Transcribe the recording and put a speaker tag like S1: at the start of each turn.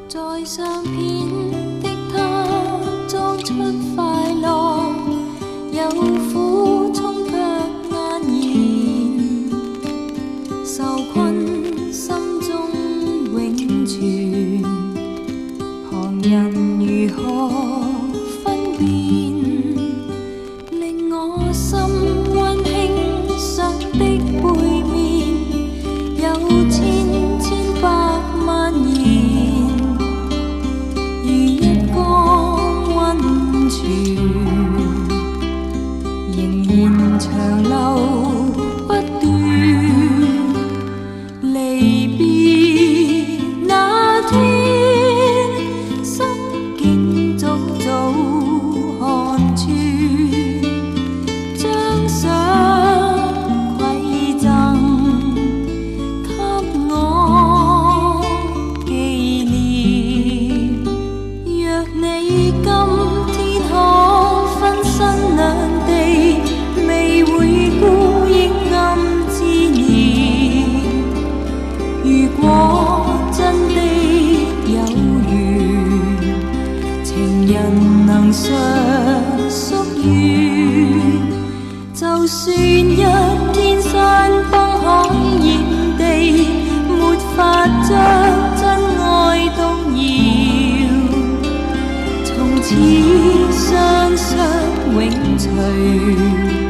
S1: 在相片的他裝出快樂，有苦衷卻黯然，受困心中永存，旁人如何分辨，令我心溫馨想的背面，有千千百萬言，如一缸溫泉，仍然長流不斷。離別那天，心境早早看穿，將相饋贈給我紀念。若你今天可分身兩地，未會孤影暗自憐。如果真的有緣，情人能常宿願，就算一天山崩海淹地，沒法將真愛動搖，從此雙雙永隨。